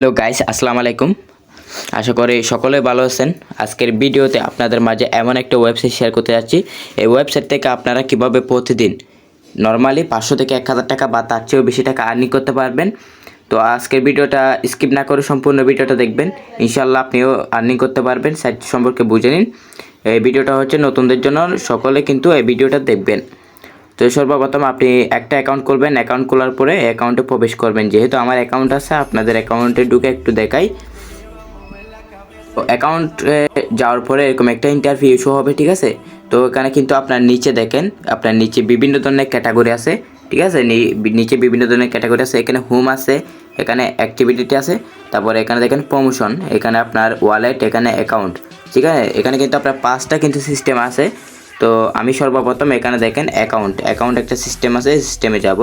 Hello guys, আসসালামু আলাইকুম। আশা করি সকলে ভালো আছেন। আজকের ভিডিওতে আপনাদের মাঝে এমন একটা ওয়েবসাইট শেয়ার করতে যাচ্ছি। এই ওয়েবসাইট থেকে আপনারা কিভাবে প্রতিদিন নরমালি 500 থেকে 1000 টাকা বা তার চেয়েও বেশি টাকা আর্নিং করতে পারবেন। তো আজকের ভিডিওটা স্কিপ না করে সম্পূর্ণ ভিডিওটা দেখবেন। ইনশাআল্লাহ আপনিও আর্নিং করতে পারবেন। সাইট সম্পর্কে বুঝে নিন। এই ভিডিওটা হচ্ছে নতুনদের জন্য, সকলে কিন্তু এই ভিডিওটা দেখবেন। তো সর্বপ্রথম আপনি একটা অ্যাকাউন্ট করবেন। অ্যাকাউন্ট খোলার পরে অ্যাকাউন্টে প্রবেশ করবেন। যেহেতু আমার অ্যাকাউন্ট আছে, আপনাদের অ্যাকাউন্টে ঢুকে একটু দেখাই। তো অ্যাকাউন্টে যাওয়ার পরে এরকম একটা ইন্টারভিউ ইস্যু হবে, ঠিক আছে। তো এখানে কিন্তু আপনার নিচে দেখেন, আপনার নিচে বিভিন্ন ধরনের ক্যাটাগরি আছে, ঠিক আছে। নিচে বিভিন্ন ধরনের ক্যাটাগরি আছে। এখানে হোম আছে, এখানে অ্যাক্টিভিটি আছে, তারপরে এখানে দেখেন প্রমোশন, এখানে আপনার ওয়ালেট, এখানে অ্যাকাউন্ট, ঠিক আছে। এখানে কিন্তু আপনার 5টা কিন্তু সিস্টেম আছে। তো আমি সর্বপ্রথম এখানে দেখেন অ্যাকাউন্ট একটা সিস্টেম আছে, সিস্টেমে যাব।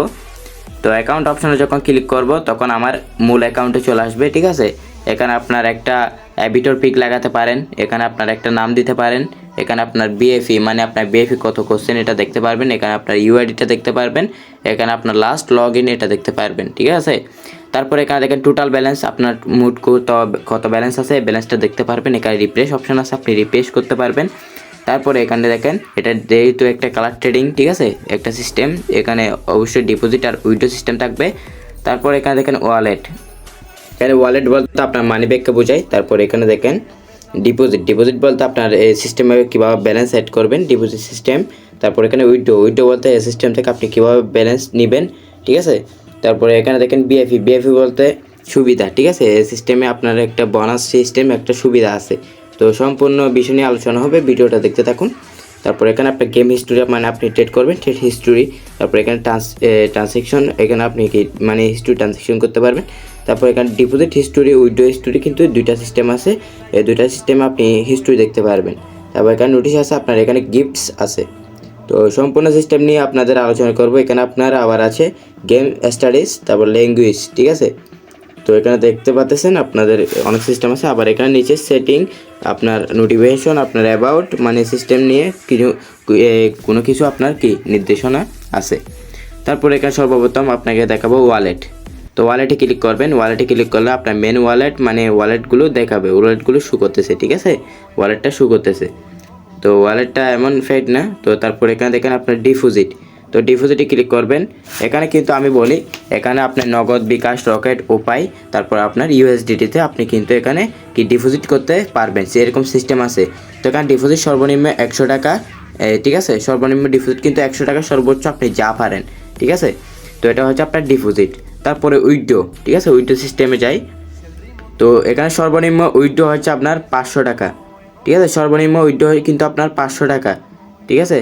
তো অ্যাকাউন্ট অপশনে যখন ক্লিক করব তখন আমার মূল অ্যাকাউন্টে চলে আসবে, ঠিক আছে। এখানে আপনার একটা অ্যাভিটর পিক লাগাতে পারেন, এখানে আপনার একটা নাম দিতে পারেন, এখানে আপনার বিএফই মানে আপনার বিএফই কত কোশ্চেন এটা দেখতে পারবেন, এখানে আপনার ইউআইডিটা দেখতে পারবেন, এখানে আপনার লাস্ট লগ ইন এটা দেখতে পারবেন, ঠিক আছে। তারপরে এখানে দেখেন টোটাল ব্যালেন্স, আপনার মোট কত ব্যালেন্স আছে ব্যালেন্সটা দেখতে পারবেন। এখানে রিফ্রেশ অপশন আছে, আপনি রিফ্রেশ করতে পারবেন। তারপরে এখানে দেখেন এটা যেহেতু একটা কালার ট্রেডিং, ঠিক আছে, একটা সিস্টেম, এখানে অবশ্যই ডিপোজিট আর উইথড্র সিস্টেম থাকবে। তারপর এখানে দেখেন ওয়ালেট, এখানে ওয়ালেট বলতে আপনার মানি ব্যাগকে বোঝায়। তারপর এখানে দেখেন ডিপোজিট বলতে আপনার এই সিস্টেমে কীভাবে ব্যালেন্স সেট করবেন, ডিপোজিট সিস্টেম। তারপর এখানে উইথড্র বলতে এই সিস্টেম থেকে আপনি কীভাবে ব্যালেন্স নেবেন, ঠিক আছে। তারপরে এখানে দেখেন বিএফি বলতে সুবিধা, ঠিক আছে। এই সিস্টেমে আপনার একটা বোনাস সিস্টেম, একটা সুবিধা আছে। তো সম্পূর্ণ বিষয় নিয়ে আলোচনা হবে, ভিডিওটা দেখতে থাকুন। তারপর এখানে আপনার গেম হিস্টোরি মানে আপনি ট্রেড করবেন, ট্রেড হিস্টোরি। তারপর এখানে ট্রানজ্যাকশন, এখানে আপনি কি মানে হিস্টোরি ট্রানজ্যাকশন করতে পারবেন। তারপর এখানে ডিপোজিট হিস্টোরি, উইথড্র হিস্টোরি, কিন্তু দুইটা সিস্টেম আছে। এই দুইটা সিস্টেমে আপনি হিস্টোরি দেখতে পারবেন। তারপর এখানে নোটিশ আছে, আপনার এখানে গিফটস আছে। তো সম্পূর্ণ সিস্টেম নিয়ে আপনাদের আলোচনা করব। এখানে আপনার আবার আছে গেম স্টাডিজ, তারপর ল্যাঙ্গুয়েজ, ঠিক আছে। তো এখানে দেখতে পাচ্ছেন আপনাদের অনেক সিস্টেম আছে। আবার এখানে নিচে সেটিং, আপনার নোটিফিকেশন, আপনার অ্যাবাউট মানে সিস্টেম নিয়ে কোনো কিছু আপনার কি নির্দেশনা আছে। তারপর এখানে সর্বপ্রথম আপনাকে দেখাবো ওয়ালেট। তো ওয়ালেটে ক্লিক করবেন। ওয়ালেটে ক্লিক করলে আপনার মেন ওয়ালেট মানে ওয়ালেটগুলো দেখাবে, ওয়ালেটগুলো শু করতেছে, ঠিক আছে। ওয়ালেটটা শু করতেছে। তো ওয়ালেটটা এমন ফেড না। তো তারপর এখানে দেখেন আপনার ডিপোজিট। তো ডিপোজিটে ক্লিক করবেন। এখানে কিন্তু আমি বলি, এখানে আপনার নগদ, বিকাশ, রকেট, উপায়, তারপর আপনার ইউএসডিটিতে আপনি কিন্তু এখানে কি ডিপোজিট করতে পারবেন, সেরকম সিস্টেম আছে। তো এখানে ডিপোজিট সর্বনিম্ন 100 টাকা, ঠিক আছে। সর্বনিম্ন ডিপোজিট কিন্তু 100 টাকা, সর্বোচ্চ আপনি যা পারেন, ঠিক আছে। তো এটা হচ্ছে আপনার ডিপোজিট। তারপরে উইথড্র, ঠিক আছে, উইথড্র সিস্টেমে যাই। তো এখানে সর্বনিম্ন উইথড্র হচ্ছে আপনার 500 টাকা, ঠিক আছে। সর্বনিম্ন উইথড্র কিন্তু আপনার 500 টাকা, ঠিক আছে।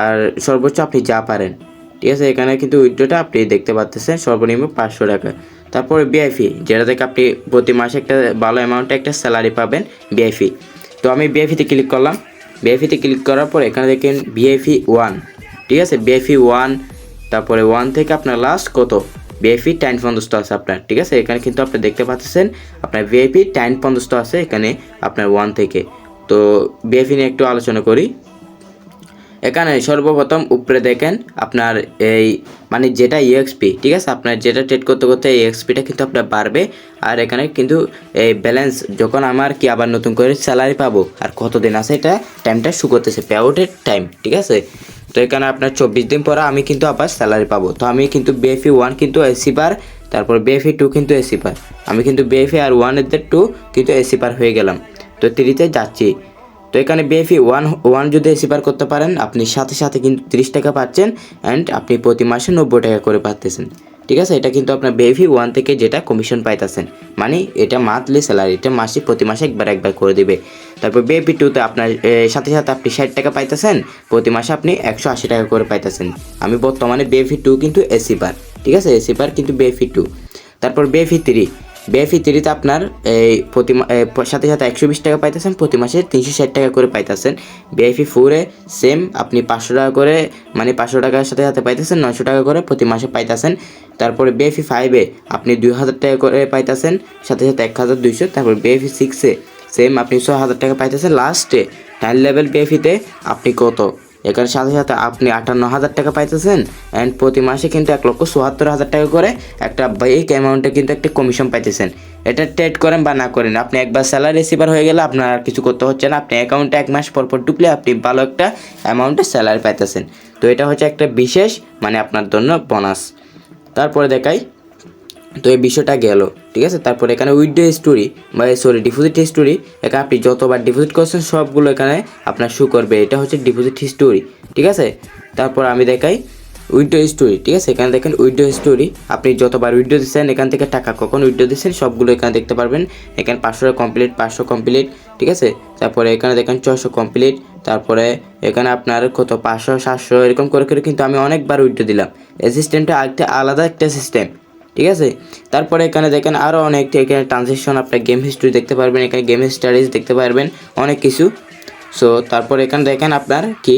আর সর্বোচ্চ আপনি যা পারেন, ঠিক আছে। এখানে কিন্তু উইথড্রটা আপনি দেখতে পাচ্ছেন, সর্বনিম্ন 500 টাকা। তারপরে বিআইপি, যেটা থেকে আপনি প্রতি মাসে একটা ভালো অ্যামাউন্টে একটা স্যালারি পাবেন, বিআইপি। তো আমি বিআইপিতে ক্লিক করলাম। বিআইপিতে ক্লিক করার পর এখানে দেখেন বিআইপি 1, ঠিক আছে, বিআইপি 1। তারপরে 1 থেকে আপনার লাস্ট কত ভিআইপি 10 পর্যন্ত আছে আপনার, ঠিক আছে। এখানে কিন্তু আপনি দেখতে পাচ্ছেন আপনার ভিআইপি 10 পর্যন্ত আছে এখানে আপনার 1 থেকে। তো ভিআইপি নিয়ে একটু আলোচনা করি। এখানে সর্বপ্রথম উপরে দেখেন আপনার এই মানে যেটা ইএক্সপি, ঠিক আছে, আপনার যেটা ট্রেড করতে করতে এই এক্সপিটা কিন্তু আপনার বাড়বে। আর এখানে কিন্তু এই ব্যালেন্স যখন আমার কি আবার নতুন করে স্যালারি পাবো আর কতদিন আছে এটা টাইমটা শু করতেছে, পে আউটের টাইম, ঠিক আছে। তো এখানে আপনার 24 দিন পরে আমি কিন্তু আবার স্যালারি পাবো। তো আমি কিন্তু বিএফি 1 কিন্তু এসি পার, তারপর বিএফি 2 কিন্তু এসি পার, আমি কিন্তু বিএফি আর 1 এর 2 কিন্তু এসি পার হয়ে গেলাম। তো 3তে যাচ্ছি। তো এখানে বিএফি 1 যদি এসি পার করতে পারেন আপনি সাথে সাথে কিন্তু 30 টাকা পাচ্ছেন, অ্যান্ড আপনি প্রতি মাসে 90 টাকা করে পাচ্ছেন, ঠিক আছে। এটা কিন্তু আপনার বিএফি 1 থেকে যেটা কমিশন পাইতেছেন, মানে এটা মান্থলি স্যালারি, এটা প্রতি মাসে একবার করে দিবে। তারপর বিএফি 2তে আপনার সাথে সাথে আপনি 60 টাকা পাইতেছেন, প্রতি মাসে আপনি 180 টাকা করে পাইতেছেন। আমি বর্তমানে বিএফি 2 কিন্তু এসি পার, ঠিক আছে, এসি পার কিন্তু বিএফি 2। তারপর বিএফি 3তে আপনার এই সাথে সাথে 120 টাকা পাইতেছেন, প্রতি মাসে 360 টাকা করে পাইতেছেন। বিআইপি 4-এ সেম, আপনি 500 টাকা করে মানে 500 টাকার সাথে সাথে পাইতেছেন 900 টাকা করে প্রতি মাসে পাইতেছেন। তারপরে বিআইপি 5-এ আপনি 2000 টাকা করে পাইতেছেন, সাথে সাথে 1200। তারপর বিআইপি 6-এ সেম, আপনি 6000 টাকা পাইতেছেন। লাস্টে 10 লেভেল বিআইপিতে আপনি কত এখানে সাথে সাথে আপনি 58,000 টাকা পাইতেছেন অ্যান্ড প্রতি মাসে কিন্তু 1,74,000 টাকা করে একটা বাইক অ্যামাউন্টে কিন্তু একটা কমিশন পাইতেছেন। এটা ট্রেড করেন বা না করেন, আপনি একবার স্যালারি রিসিভার হয়ে গেলে আপনার আর কিছু করতে হচ্ছে না। আপনি অ্যাকাউন্টে 1 মাস পর পর ঢুকলে আপনি ভালো একটা অ্যামাউন্টে স্যালারি পাইতেছেন। তো এটা হচ্ছে একটা বিশেষ মানে আপনার জন্য বোনাস। তারপরে দেখাই, তো এই বিষয়টা গেল, ঠিক আছে। তারপরে এখানে উইথড্র হিস্টোরি ডিপোজিট হিস্টোরি, এখানে আপনি যতবার ডিপোজিট করছেন সবগুলো এখানে আপনার শো করবে। এটা হচ্ছে ডিপোজিট হিস্টোরি, ঠিক আছে। তারপর আমি দেখাই উইথড্র হিস্টোরি, ঠিক আছে। এখানে দেখেন উইথড্র হিস্টোরি, আপনি যতবার উইথড্র দিচ্ছেন এখান থেকে টাকা কখন উইথড্র দিচ্ছেন সবগুলো এখানে দেখতে পারবেন। এখানে 500 কমপ্লিট, 500 কমপ্লিট, ঠিক আছে। তারপরে এখানে দেখেন 600 কমপ্লিট, তারপরে এখানে আপনার কত 500 700 এরকম করে করে কিন্তু আমি অনেকবার উইথড্র দিলাম। এই সিস্টেমটা একটা আলাদা একটা সিস্টেম, ঠিক আছে। তারপরে এখানে দেখেন আরও অনেক, এখানে ট্রানজেকশন, আপনার গেম হিস্ট্রি দেখতে পারবেন, এখানে গেম স্টাডিজ দেখতে পারবেন, অনেক কিছু। সো তারপরে এখানে দেখেন আপনার কি,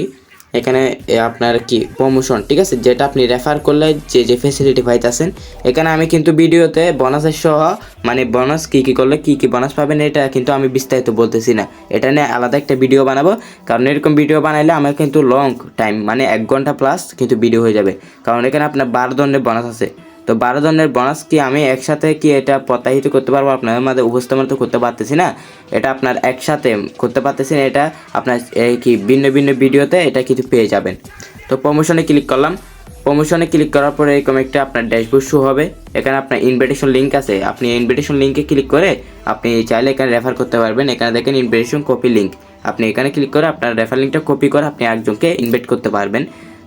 এখানে আপনার কি প্রমোশন, ঠিক আছে, যেটা আপনি রেফার করলে যে ফেসিলিটি পাইতেছেন। এখানে আমি কিন্তু ভিডিওতে বোনাসের সহ মানে বোনাস কী করলে কী বোনাস পাবেন এটা কিন্তু আমি বিস্তারিত বলতেছি না। এটা নিয়ে আলাদা একটা ভিডিও বানাবো, কারণ এরকম ভিডিও বানাইলে আমার কিন্তু লং টাইম মানে 1 ঘন্টা প্লাস কিন্তু ভিডিও হয়ে যাবে। কারণ এখানে আপনার 12 ধরনের বোনাস আছে। তো 12 ধরনের বোনাস কি আমি একসাথে কি এটা প্রত্যাহিত করতে পারবো, আপনাদের মধ্যে উপস্থাপন তো করতে পারতেছি না। এটা আপনার একসাথে করতে পারতেছি না, এটা আপনার এই কি ভিন্ন ভিন্ন ভিডিওতে এটা কিন্তু পেয়ে যাবেন। তো প্রমোশনে ক্লিক করলাম, প্রমোশনে ক্লিক করার পরে এরকম একটা আপনার ড্যাশবোর্ড শো হবে। এখানে আপনার ইনভিটেশন লিঙ্ক আছে, আপনি ইনভিটেশন লিঙ্কে ক্লিক করে আপনি চাইলে এখানে রেফার করতে পারবেন। এখানে দেখেন ইনভিটেশন কপি লিঙ্ক, আপনি এখানে ক্লিক করে আপনার রেফার লিঙ্কটা কপি করে আপনি একজনকে ইনভাইট করতে পারবেন।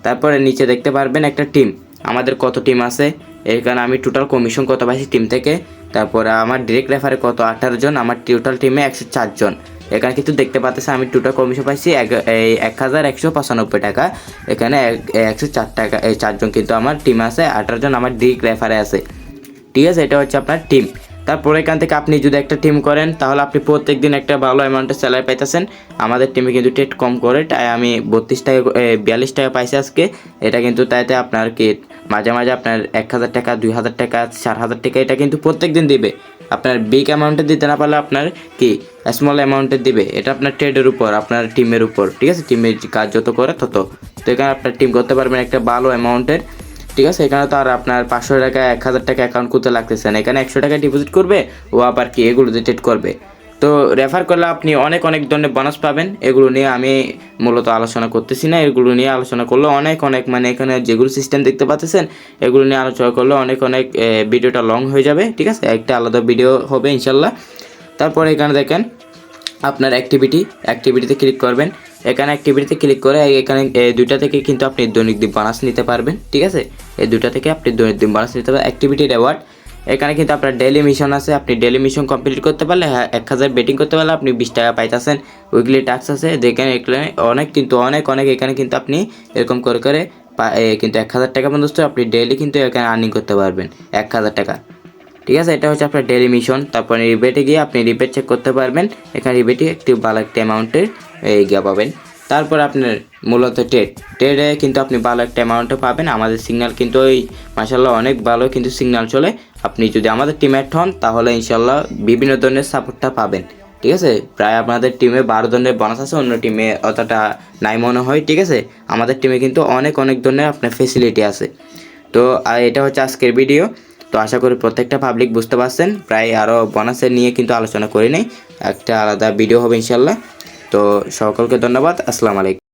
তারপরে নিচে দেখতে পারবেন একটা টিম, আমাদের কত টিম আছে, এখানে আমি টোটাল কমিশন কত পাইছি টিম থেকে। তারপরে আমার ডিরেক্ট রেফারে কত 18 জন, আমার টোটাল টিমে 104 জন। এখানে কিন্তু দেখতে পাচ্ছেন আমি টোটাল কমিশন পাইছি 1195 টাকা। এখানে 104 টাকা, 4 জন কিন্তু আমার টিম আছে, 18 জন আমার ডিরেক্ট রেফারে আছে, ঠিক আছে। এটা হচ্ছে আপনার টিম। তারপরে এখান থেকে আপনি যদি একটা টিম করেন তাহলে আপনি প্রত্যেক দিন একটা ভালো অ্যামাউন্টের স্যালারি পাইতেছেন। আমাদের টিমে কিন্তু টেট কম করে, তাই আমি 32 টাকা 42 টাকা পাইছি আজকে। এটা কিন্তু তাইতে আপনার কি মাঝে মাঝে আপনার 1000 টাকা 2000 টাকা 4000 টাকা এটা কিন্তু প্রত্যেক দিন দিবে। আপনার বিগ অ্যামাউন্টে দিতে না পারলে আপনার কি স্মল অ্যামাউন্টে দিবে। এটা আপনার ট্রেডের উপর, আপনার টিমের উপর, ঠিক আছে। টিমের কাজ যত করে তত। তো এখানে আপনার টিম করতে পারবেন একটা ভালো অ্যামাউন্টের, ঠিক আছে। এখানে তো আর আপনার 500 টাকা 1000 টাকা অ্যাকাউন্ট করতে লাগতেছে না, এখানে 100 টাকা ডিপোজিট করবে ও আবার কি এগুলোতে ট্রেড করবে। তো রেফার করলে আপনি অনেক অনেক ধরনের বোনাস পাবেন। এগুলো নিয়ে আমি মূলত আলোচনা করতেছি না, এগুলো নিয়ে আলোচনা করলে অনেক অনেক মানে এখানে যেগুলো সিস্টেম দেখতে পাচ্ছেন এগুলো নিয়ে আলোচনা করলে অনেক অনেক ভিডিওটা লং হয়ে যাবে, ঠিক আছে। একটা আলাদা ভিডিও হবে ইনশাল্লাহ। তারপরে এখানে দেখেন আপনার অ্যাক্টিভিটিতে ক্লিক করবেন। এখানে অ্যাক্টিভিটিতে ক্লিক করে এখানে দুইটা থেকে কিন্তু আপনি দৈনন্দিন বোনাস নিতে পারবেন, ঠিক আছে। এই দুইটা থেকে আপনি দৈনন্দিন বোনাস নিতে পারবেন। অ্যাক্টিভিটি রেওয়ার্ড, এখানে কিন্তু আপনার ডেইলি মিশন আছে, আপনি ডেইলি মিশন কমপ্লিট করতে পারলে 1000 বেটিং করতে পারলে আপনি 20 টাকা পাইতেছেন। উইকলি টাস্ক আছে, দেখেন এখানে অনেক কিন্তু অনেক এখানে কিন্তু আপনি এরকম করে করে কিন্তু 1000 টাকা পর্যন্ত আপনি ডেইলি কিন্তু এখানে আর্নিং করতে পারবেন 1000 টাকা, ঠিক আছে। এটা হচ্ছে আপনার ডেইলি মিশন। তারপরে রিবেটে গিয়ে আপনি রিবেট চেক করতে পারবেন, এখানে রিবেটে একটি ভালো একটা অ্যামাউন্টের গিয়ে পাবেন। তারপর আপনার মূলত ট্রেডে কিন্তু আপনি ভালো একটা অ্যামাউন্টে পাবেন। আমাদের সিগন্যাল কিন্তু ওই মাশাআল্লাহ অনেক ভালো কিন্তু সিগন্যাল চলে। আপনি যদি আমাদের টিমে অ্যাড হন তাহলে ইনশাআল্লাহ বিভিন্ন ধরনের সাপোর্টটা পাবেন, ঠিক আছে। প্রায় আপনাদের টিমে 12 ধরনের বোনাস আছে, অন্য টিমে অতটা নাই মনে হয়, ঠিক আছে। আমাদের টিমে কিন্তু অনেক ধরনের আপনার ফেসিলিটি আছে। তো এটা হচ্ছে আজকের ভিডিও। তো আশা করি প্রত্যেকটা পাবলিক বুঝতে পারছেন। প্রায় আরও বোনাসের নিয়ে কিন্তু আলোচনা করি নাই, একটা আলাদা ভিডিও হবে ইনশাল্লাহ। তো সকলকে ধন্যবাদ, আসসালামু আলাইকুম।